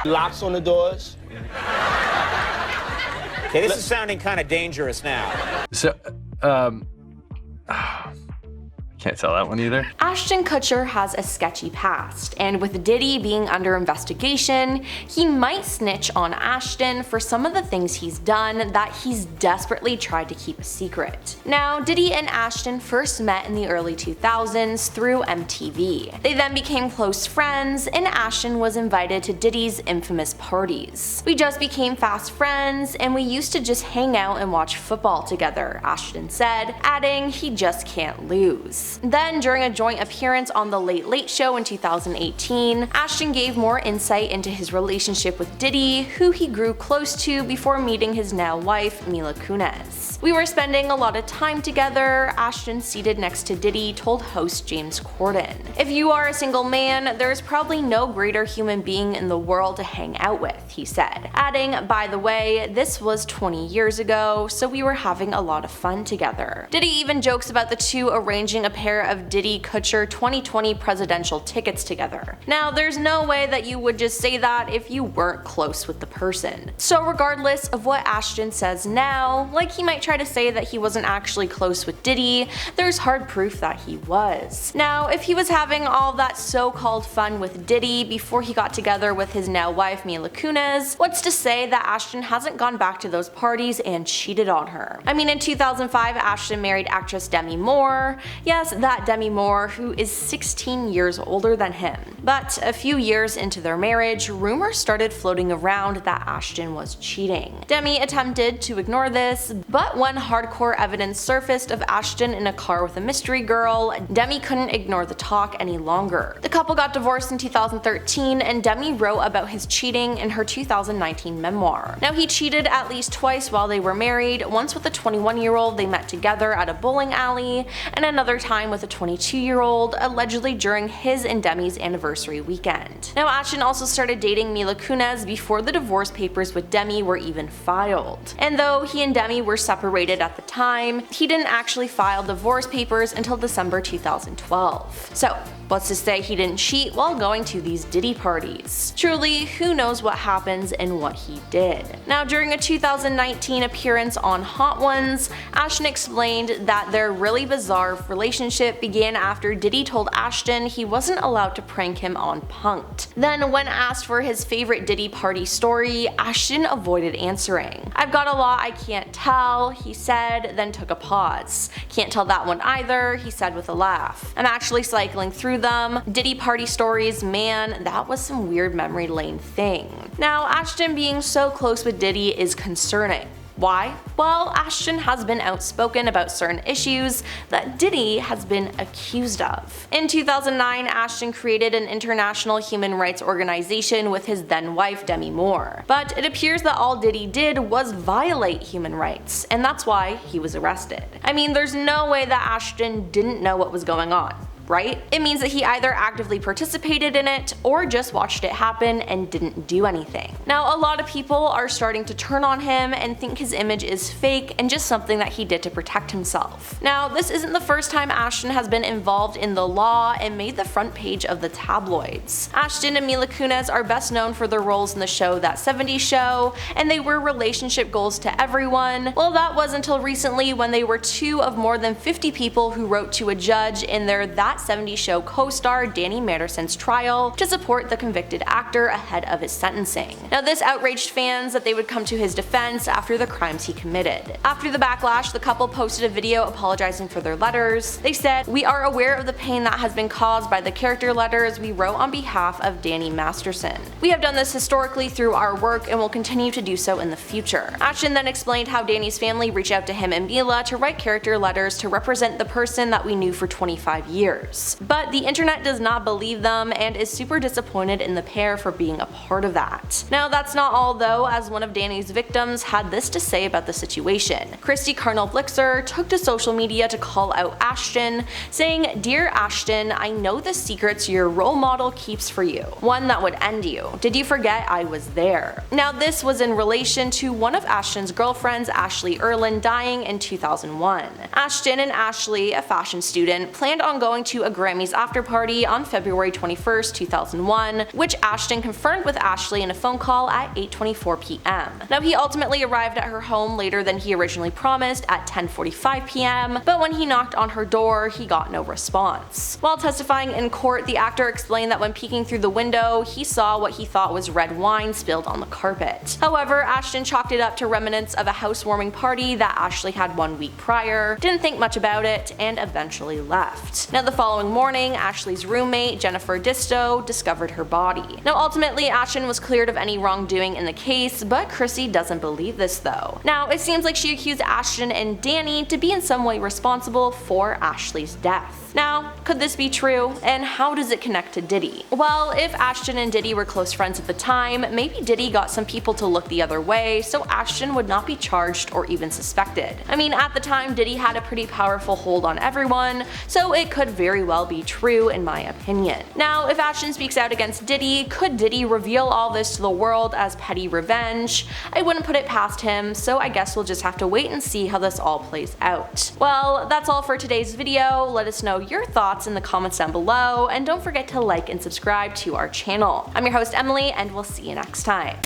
Locks on the doors. Okay, this is sounding kind of dangerous now. So, can't tell that one either. Ashton Kutcher has a sketchy past, and with Diddy being under investigation, he might snitch on Ashton for some of the things he's done that he's desperately tried to keep a secret. Now, Diddy and Ashton first met in the early 2000s through MTV. They then became close friends, and Ashton was invited to Diddy's infamous parties. "We just became fast friends, and we used to just hang out and watch football together," Ashton said, adding he just can't lose. Then, during a joint appearance on The Late Late Show in 2018, Ashton gave more insight into his relationship with Diddy, who he grew close to before meeting his now wife, Mila Kunis. "We were spending a lot of time together," Ashton, seated next to Diddy, told host James Corden. "If you are a single man, there's probably no greater human being in the world to hang out with," he said, adding, "By the way, this was 20 years ago, so we were having a lot of fun together." Diddy even jokes about the two arranging a pair of Diddy-Kutcher 2020 presidential tickets together. Now, there's no way that you would just say that if you weren't close with the person. So regardless of what Ashton says now, like he might try to say that he wasn't actually close with Diddy, there's hard proof that he was. Now, if he was having all that so-called fun with Diddy before he got together with his now wife Mila Kunis, what's to say that Ashton hasn't gone back to those parties and cheated on her? I mean, in 2005, Ashton married actress Demi Moore. Yes, that Demi Moore, who is 16 years older than him. But a few years into their marriage, rumors started floating around that Ashton was cheating. Demi attempted to ignore this, but when hardcore evidence surfaced of Ashton in a car with a mystery girl, Demi couldn't ignore the talk any longer. The couple got divorced in 2013, and Demi wrote about his cheating in her 2019 memoir. Now, he cheated at least twice while they were married, once with a 21-year-old they met together at a bowling alley, and another time with a 22-year-old, allegedly during his and Demi's anniversary weekend. Now, Ashton also started dating Mila Kunis before the divorce papers with Demi were even filed. And though he and Demi were separated at the time, he didn't actually file divorce papers until December 2012. So, what's to say he didn't cheat while going to these Diddy parties? Truly, who knows what happens and what he did. Now, during a 2019 appearance on Hot Ones, Ashton explained that their really bizarre relationship began after Diddy told Ashton he wasn't allowed to prank him on Punk'd. Then, when asked for his favorite Diddy party story, Ashton avoided answering. "I've got a lot I can't tell," he said, then took a pause. "Can't tell that one either," he said with a laugh. "I'm actually cycling through them. Diddy party stories, man, that was some weird memory lane thing." Now, Ashton being so close with Diddy is concerning. Why? Well, Ashton has been outspoken about certain issues that Diddy has been accused of. In 2009, Ashton created an international human rights organization with his then wife Demi Moore. But it appears that all Diddy did was violate human rights, and that's why he was arrested. I mean, there's no way that Ashton didn't know what was going on, right? It means that he either actively participated in it or just watched it happen and didn't do anything. Now, a lot of people are starting to turn on him and think his image is fake and just something that he did to protect himself. Now, this isn't the first time Ashton has been involved in the law and made the front page of the tabloids. Ashton and Mila Kunis are best known for their roles in the show That 70s Show, and they were relationship goals to everyone. Well, that was until recently when they were two of more than 50 people who wrote to a judge in their That 70s Show co-star Danny Masterson's trial to support the convicted actor ahead of his sentencing. Now, this outraged fans that they would come to his defense after the crimes he committed. After the backlash, the couple posted a video apologizing for their letters. They said, "We are aware of the pain that has been caused by the character letters we wrote on behalf of Danny Masterson. We have done this historically through our work and will continue to do so in the future." Ashton then explained how Danny's family reached out to him and Mila to write character letters to represent the person that we knew for 25 years. But the internet does not believe them and is super disappointed in the pair for being a part of that. Now, that's not all though, as one of Danny's victims had this to say about the situation. Christy Carnell-Blixer took to social media to call out Ashton, saying, "Dear Ashton, I know the secrets your role model keeps for you. One that would end you. Did you forget I was there?" Now, this was in relation to one of Ashton's girlfriends, Ashley Ellerin, dying in 2001. Ashton and Ashley, a fashion student, planned on going to a Grammys after party on February 21st, 2001, which Ashton confirmed with Ashley in a phone call at 8:24 p.m. Now, he ultimately arrived at her home later than he originally promised at 10:45 p.m., but when he knocked on her door, he got no response. While testifying in court, the actor explained that when peeking through the window, he saw what he thought was red wine spilled on the carpet. However, Ashton chalked it up to remnants of a housewarming party that Ashley had 1 week prior, didn't think much about it, and eventually left. Now, the following morning, Ashley's roommate, Jennifer Stiuso, discovered her body. Now, ultimately, Ashton was cleared of any wrongdoing in the case, but Chrissy doesn't believe this though. Now, it seems like she accused Ashton and Danny to be in some way responsible for Ashley's death. Now, could this be true, and how does it connect to Diddy? Well, if Ashton and Diddy were close friends at the time, maybe Diddy got some people to look the other way so Ashton would not be charged or even suspected. I mean, at the time, Diddy had a pretty powerful hold on everyone, so it could very well be true in my opinion. Now, if Ashton speaks out against Diddy, could Diddy reveal all this to the world as petty revenge? I wouldn't put it past him, so I guess we'll just have to wait and see how this all plays out. Well, that's all for today's video. Let us know your thoughts in the comments down below, and don't forget to like and subscribe to our channel. I'm your host Emily, and we'll see you next time.